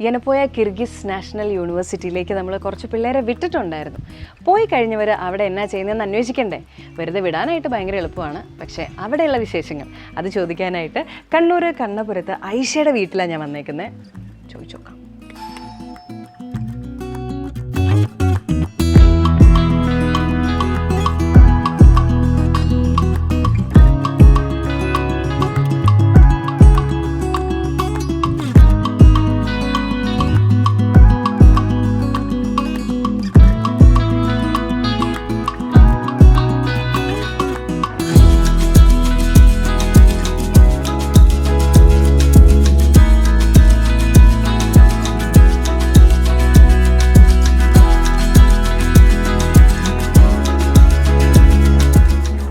യനപ്പോയ Kyrgyz national യൂണിവേഴ്സിറ്റിയിലേക്ക് നമ്മൾ കുറച്ച് പിള്ളേരെ വിട്ടിട്ടുണ്ടായിരുന്നു. പോയി കഴിഞ്ഞവർ അവിടെ എന്നാ ചെയ്യുന്നതെന്ന് അന്വേഷിക്കണ്ടേ? വെറുതെ വിടാനായിട്ട് ഭയങ്കര എളുപ്പമാണ്. പക്ഷേ അവിടെയുള്ള വിശേഷങ്ങൾ അത് ചോദിക്കാനായിട്ട് കണ്ണൂർ കണ്ണപുരത്ത് ഐഷയുടെ വീട്ടിലാണ് ഞാൻ വന്നേക്കുന്നത്. ചോദിച്ചു നോക്കാം.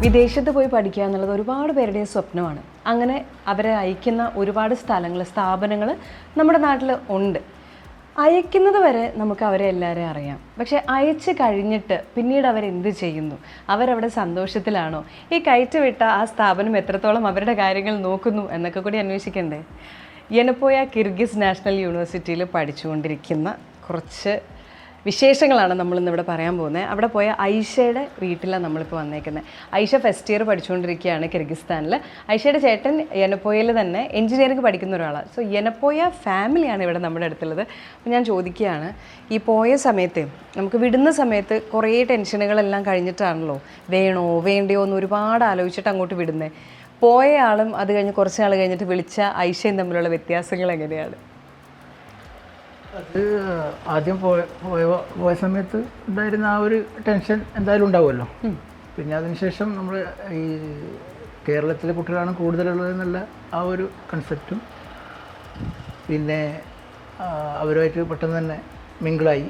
വിദേശത്ത് പോയി പഠിക്കുക എന്നുള്ളത് ഒരുപാട് പേരുടെയും സ്വപ്നമാണ്. അങ്ങനെ അവരെ അയക്കുന്ന ഒരുപാട് സ്ഥലങ്ങൾ, സ്ഥാപനങ്ങൾ നമ്മുടെ നാട്ടിൽ ഉണ്ട്. അയക്കുന്നത് വരെ നമുക്ക് അവരെ എല്ലാവരെയും അറിയാം. പക്ഷേ അയച്ച് കഴിഞ്ഞിട്ട് പിന്നീട് അവരെന്ത് ചെയ്യുന്നു, അവരവിടെ സന്തോഷത്തിലാണോ, ഈ കയറ്റുവിട്ട ആ സ്ഥാപനം എത്രത്തോളം അവരുടെ കാര്യങ്ങൾ നോക്കുന്നു എന്നൊക്കെ കൂടി അന്വേഷിക്കണ്ടേ? യനപ്പോയ കിർഗിസ് നാഷണൽ യൂണിവേഴ്സിറ്റിയിൽ പഠിച്ചുകൊണ്ടിരിക്കുന്ന കുറച്ച് വിശേഷങ്ങളാണ് നമ്മളിന്നിവിടെ പറയാൻ പോകുന്നത്. അവിടെ പോയ ഐഷയുടെ വീട്ടിലാണ് നമ്മളിപ്പോൾ വന്നേക്കുന്നത്. ഐഷ ഫസ്റ്റ് ഇയർ പഠിച്ചുകൊണ്ടിരിക്കുകയാണ് കിർഗിസ്ഥാനിൽ. ഐഷയുടെ ചേട്ടൻ യനപ്പോയയിൽ തന്നെ എഞ്ചിനീയറിംഗ് പഠിക്കുന്ന ഒരാളാണ്. സോ യനപ്പോയ ഫാമിലിയാണ് ഇവിടെ നമ്മുടെ അടുത്തുള്ളത്. അപ്പോൾ ഞാൻ ചോദിക്കുകയാണ്, ഈ പോയ സമയത്ത് നമുക്ക് വിടുന്ന സമയത്ത് കുറേ ടെൻഷനുകളെല്ലാം കഴിഞ്ഞിട്ടാണല്ലോ വേണോ വേണ്ടയോ എന്ന് ഒരുപാട് ആലോചിച്ചിട്ട് അങ്ങോട്ട് വിടുന്നത്. പോയ ആളും അത് കഴിഞ്ഞ് കുറച്ച് നാൾ കഴിഞ്ഞിട്ട് വിളിച്ച ഐഷയും തമ്മിലുള്ള വ്യത്യാസങ്ങൾ എങ്ങനെയാണ്? അത് ആദ്യം പോയ സമയത്ത് ഉണ്ടായിരുന്ന ആ ഒരു ടെൻഷൻ എന്തായാലും ഉണ്ടാവുമല്ലോ. പിന്നെ അതിനുശേഷം നമ്മൾ ഈ കേരളത്തിലെ കുട്ടികളാണ് കൂടുതലുള്ളതെന്നുള്ള ആ ഒരു കൺസെപ്റ്റും പിന്നെ അവരുമായിട്ട് പെട്ടെന്ന് തന്നെ മിങ്കിളായി.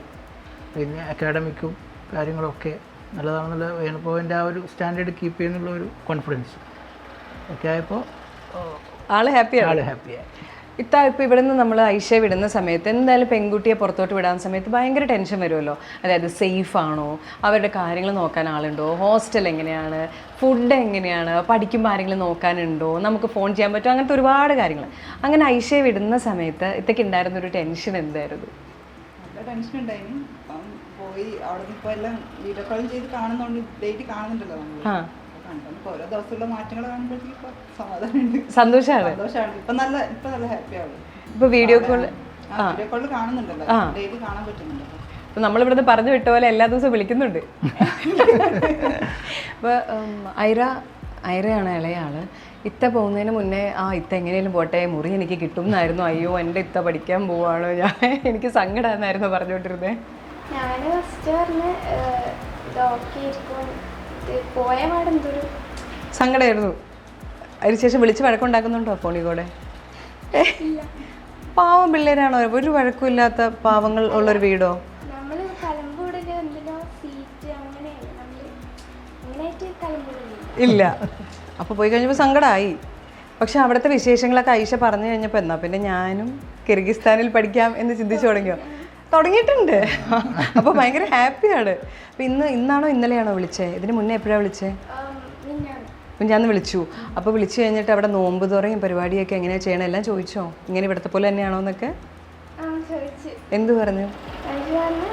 പിന്നെ അക്കാഡമിക്കും കാര്യങ്ങളൊക്കെ നല്ലതാണെന്നുള്ള യനപ്പോയൻ്റെ ആ ഒരു സ്റ്റാൻഡേർഡ് കീപ്പ് ചെയ്യുന്നുള്ള ഒരു കോൺഫിഡൻസ് ഒക്കെ ആയപ്പോൾ ആള് ഹാപ്പിയായി. ഇപ്പോൾ ഇവിടെ നിന്ന് നമ്മൾ ഐഷയെ വിടുന്ന സമയത്ത് എന്തായാലും പെൺകുട്ടിയെ പുറത്തോട്ട് വിടാൻ സമയത്ത് ഭയങ്കര ടെൻഷൻ വരുമല്ലോ. അതായത് സേഫ് ആണോ, അവരുടെ കാര്യങ്ങൾ നോക്കാൻ ആളുണ്ടോ, ഹോസ്റ്റൽ എങ്ങനെയാണ്, ഫുഡ് എങ്ങനെയാണ്, പഠിക്കുമ്പോൾ ആരെങ്കിലും നോക്കാനുണ്ടോ, നമുക്ക് ഫോൺ ചെയ്യാൻ പറ്റുമോ, അങ്ങനത്തെ ഒരുപാട് കാര്യങ്ങൾ. അങ്ങനെ ഐഷയെ വിടുന്ന സമയത്ത് ഇതൊക്കെ ഉണ്ടായിരുന്നൊരു ടെൻഷൻ എന്തായിരുന്നു? നല്ല ടെൻഷൻ ഉണ്ടായിരുന്നു. പോയി അവിടെ ഇപ്പോൾ എല്ലാം വീഡിയോ കോൾ ചെയ്ത് കാണുന്നതുകൊണ്ട് ഡെയിലി കാണുന്നുണ്ടല്ലോ നമ്മൾ. ഓരോ ദിവസമുള്ള മാറ്റങ്ങൾ കാണുമ്പോഴത്തേക്ക് സമാധാനമുണ്ട്, സന്തോഷമാണ്. ഇപ്പൊ നല്ല ഹാപ്പിയാണ്. ഇപ്പൊ വീഡിയോ കോൾ കാണുന്നുണ്ടല്ലോ, ഡെയിലി കാണാൻ പറ്റുന്നുണ്ടല്ലോ. അപ്പൊ നമ്മളിവിടുന്ന് പറഞ്ഞു വിട്ട പോലെ എല്ലാ ദിവസവും വിളിക്കുന്നുണ്ട്. അപ്പൊ ഐറയാണ് ഇളയാള്. ഇത്ത പോകുന്നതിന് മുന്നേ ഇത്ത എങ്ങനെയും പോട്ടെ, മുറി എനിക്ക് കിട്ടും എന്നായിരുന്നു. അയ്യോ എൻ്റെ ഇത്ത പഠിക്കാൻ പോവാണോ, എനിക്ക് സങ്കടമായിരുന്നു പറഞ്ഞുകൊണ്ടിരുന്നേ. ഞാൻ ഫസ്റ്റ് പറഞ്ഞ് പോയ പാടെന്തൊരു സങ്കടമായിരുന്നു. അതിനുശേഷം വിളിച്ച് വഴക്കുണ്ടാക്കുന്നുണ്ടോ ഫോണിൽ കൂടെ? പാവം പിള്ളേരാണോ? ഒരു വഴക്കുമില്ലാത്ത പാവങ്ങൾ ഉള്ളൊരു വീടോ? ഇല്ല. അപ്പോൾ പോയി കഴിഞ്ഞപ്പോൾ സങ്കടമായി. പക്ഷെ അവിടുത്തെ വിശേഷങ്ങളൊക്കെ ഐഷ പറഞ്ഞു കഴിഞ്ഞപ്പോൾ എന്നാ പിന്നെ ഞാനും കിർഗിസ്ഥാനിൽ പഠിക്കാം എന്ന് ചിന്തിച്ചു തുടങ്ങിയിട്ടുണ്ട്. അപ്പോൾ ഭയങ്കര ഹാപ്പിയാണ്. അപ്പോൾ ഇന്നാണോ ഇന്നലെയാണോ വിളിച്ചത്? ഇതിന് മുന്നേ എപ്പോഴാണ് വിളിച്ചത്? ഞാൻ വിളിച്ചു. അപ്പോൾ വിളിച്ചു കഴിഞ്ഞിട്ട് അവിടെ നോമ്പ് തുറയും പരിപാടിയൊക്കെ എങ്ങനെയാണ് ചെയ്യണം എല്ലാം ചോദിച്ചോ? ഇങ്ങനെ ഇവിടുത്തെ പോലെ തന്നെയാണോ എന്നൊക്കെ? എന്ത് പറഞ്ഞു?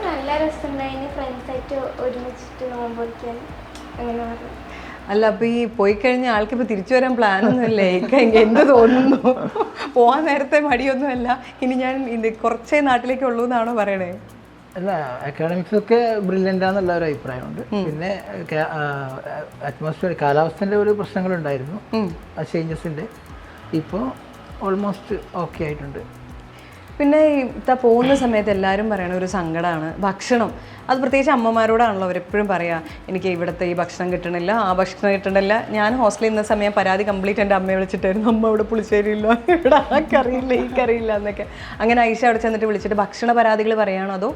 നല്ല രസമുണ്ടായിരുന്നു, ഫ്രണ്ട്സായിട്ട് ഒരുമിച്ചിട്ട് നോമ്പ് വയ്ക്കാൻ അങ്ങനെ പറഞ്ഞു. അല്ല, അപ്പോൾ ഈ പോയി കഴിഞ്ഞ ആൾക്ക് ഇപ്പോൾ തിരിച്ചു വരാൻ പ്ലാനൊന്നുമില്ലേ? എന്ത് തോന്നുന്നു? പോകാൻ നേരത്തെ മടിയൊന്നുമല്ല, ഇനി ഞാൻ കുറച്ചേ നാട്ടിലേക്ക് ഉള്ളൂ എന്നാണോ പറയണേ? അല്ല, അക്കാഡമിക്സ് ഒക്കെ ബ്രില്യൻ്റാന്നുള്ള ഒരു അഭിപ്രായമുണ്ട്. പിന്നെ അറ്റ്മോസ്ഫിയർ, കാലാവസ്ഥൻ്റെ ഒരു പ്രശ്നങ്ങളുണ്ടായിരുന്നു, ആ ചേഞ്ചസിൻ്റെ. ഇപ്പോൾ ഓൾമോസ്റ്റ് ഓക്കെ ആയിട്ടുണ്ട്. പിന്നെ പോകുന്ന സമയത്ത് എല്ലാവരും പറയണ ഒരു സങ്കടമാണ് ഭക്ഷണം. അത് പ്രത്യേകിച്ച് അമ്മമാരോടാണല്ലോ അവരെപ്പോഴും പറയാം, എനിക്ക് ഇവിടുത്തെ ഈ ഭക്ഷണം കിട്ടണില്ല, ആ ഭക്ഷണം കിട്ടണില്ല. ഞാൻ ഹോസ്റ്റലിൽ നിന്ന സമയം പരാതി കംപ്ലീറ്റ് എൻ്റെ അമ്മയെ വിളിച്ചിട്ടായിരുന്നു, അമ്മ ഇവിടെ പുളിശ്ശേരിയില്ല, ഇവിടെ ആ കറിയില്ല, ഈ കറിയില്ല എന്നൊക്കെ. അങ്ങനെ ഐഷ അവിടെ ചെന്നിട്ട് വിളിച്ചിട്ട് ഭക്ഷണ പരാതികൾ പറയുകയാണോ അതോ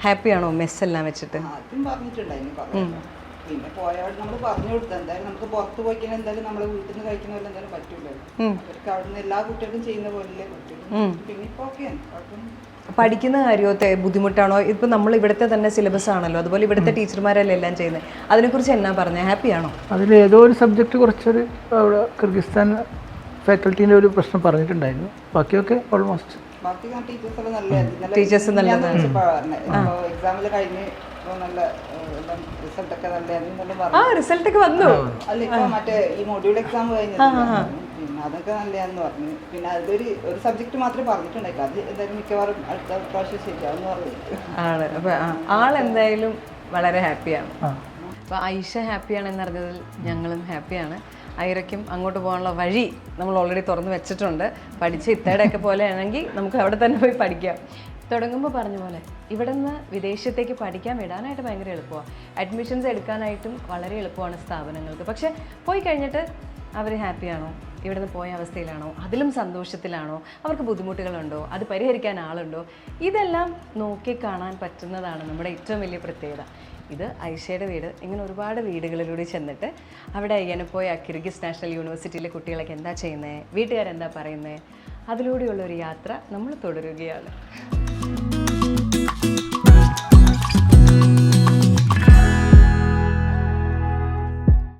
ഹാപ്പിയാണോ മെസ്സെല്ലാം വെച്ചിട്ട്? പിന്നെ പോയവിടെ നമ്മൾ പറഞ്ഞു കൊടുത്തത് എന്തായാലും നമുക്ക് പുറത്ത് പോയി കഴിഞ്ഞാൽ എന്തായാലും നമ്മളെ വീട്ടിൽ നിന്ന് കഴിക്കുന്ന പോലെ എന്തായാലും പറ്റൂലല്ലോ. അവർക്ക് അവിടെ നിന്ന് എല്ലാ കുട്ടികൾക്കും ചെയ്യുന്ന പോലല്ലേ പറ്റുള്ളൂ. പിന്നെ ഇപ്പോൾ ഓക്കെയാണ്. പഠിക്കുന്ന കാര്യത്തെ ബുദ്ധിമുട്ടാണോ? ഇപ്പം നമ്മൾ ഇവിടുത്തെ തന്നെ സിലബസ് ആണല്ലോ, അതുപോലെ ഇവിടുത്തെ ടീച്ചർമാരല്ലേ എല്ലാം ചെയ്യുന്നത്, അതിനെക്കുറിച്ച് എന്നാ പറഞ്ഞത്? ഹാപ്പിയാണോ? അതിൽ ഏതോ ഒരു സബ്ജക്റ്റ് കുറച്ചൊരു അവിടെ കിർഗിസ്ഥാൻ ഫാക്കൽറ്റീൻ്റെ ഒരു പ്രശ്നം പറഞ്ഞിട്ടുണ്ടായിരുന്നു. ബാക്കിയൊക്കെ ഓൾമോസ്റ്റ് ബാക്കി ടീച്ചേഴ്സ് എല്ലാം നല്ല Teachers നല്ലതാണ്. എക്സാമിൽ കഴിഞ്ഞ് ഇപ്പൊ നല്ല റിസൾട്ട് ഒക്കെ നല്ലതാണെന്നെല്ലാം ആ പറഞ്ഞു. റിസൾട്ട് ഒക്കെ വന്നു. അല്ല ഇപ്പൊ മറ്റേ ഈ മൊഡ്യൂൾ എക്സാം കഴിഞ്ഞത് പിന്നെ അതൊക്കെ നല്ലതാന്ന് പറഞ്ഞു. പിന്നെ ഒരു സബ്ജക്ട് മാത്രമേ പറഞ്ഞിട്ടുണ്ടായില്ല, അത് എന്തായാലും മിക്കവാറും അടുത്ത പ്രാവശ്യം ശരിയാവെന്ന് പറഞ്ഞു. ആണ്. അപ്പോൾ ആളെന്തായാലും വളരെ ഹാപ്പിയാണ്. അപ്പോൾ ഐഷ ഹാപ്പിയാണെന്ന് അറിഞ്ഞതിൽ ഞങ്ങളും ഹാപ്പിയാണ്. ഐറയ്ക്കും അങ്ങോട്ട് പോകാനുള്ള വഴി നമ്മൾ ഓൾറെഡി തുറന്ന് വെച്ചിട്ടുണ്ട്. പഠിച്ച് ഇത്തയുടെയൊക്കെ പോലെ ആണെങ്കിൽ നമുക്ക് അവിടെ തന്നെ പോയി പഠിക്കാം. തുടങ്ങുമ്പോൾ പറഞ്ഞ പോലെ ഇവിടെ നിന്ന് വിദേശത്തേക്ക് പഠിക്കാൻ വിടാനായിട്ട് ഭയങ്കര എളുപ്പമാണ്. അഡ്മിഷൻസ് എടുക്കാനായിട്ടും വളരെ എളുപ്പമാണ് സ്ഥാപനങ്ങൾക്ക്. പക്ഷേ പോയി കഴിഞ്ഞിട്ട് അവർ ഹാപ്പിയാണോ, ഇവിടെ നിന്ന് പോയ അവസ്ഥയിലാണോ, അതിലും സന്തോഷത്തിലാണോ, അവർക്ക് ബുദ്ധിമുട്ടുകളുണ്ടോ, അത് പരിഹരിക്കാൻ ആളുണ്ടോ, ഇതെല്ലാം നോക്കി കാണാൻ പറ്റുന്നതാണ് നമ്മുടെ ഏറ്റവും വലിയ പ്രത്യേകത. ഇത് ഐഷയുടെ വീട്. ഇങ്ങനെ ഒരുപാട് വീടുകളിലൂടെ ചെന്നിട്ട് അവിടെ ഇങ്ങനെ പോയ കിർഗിസ് നാഷണൽ യൂണിവേഴ്സിറ്റിയിലെ കുട്ടികളൊക്കെ എന്താ ചെയ്യുന്നത്, വീട്ടുകാരെന്താ പറയുന്നത്, അതിലൂടെയുള്ളൊരു യാത്ര നമ്മൾ തുടരുകയാണ്.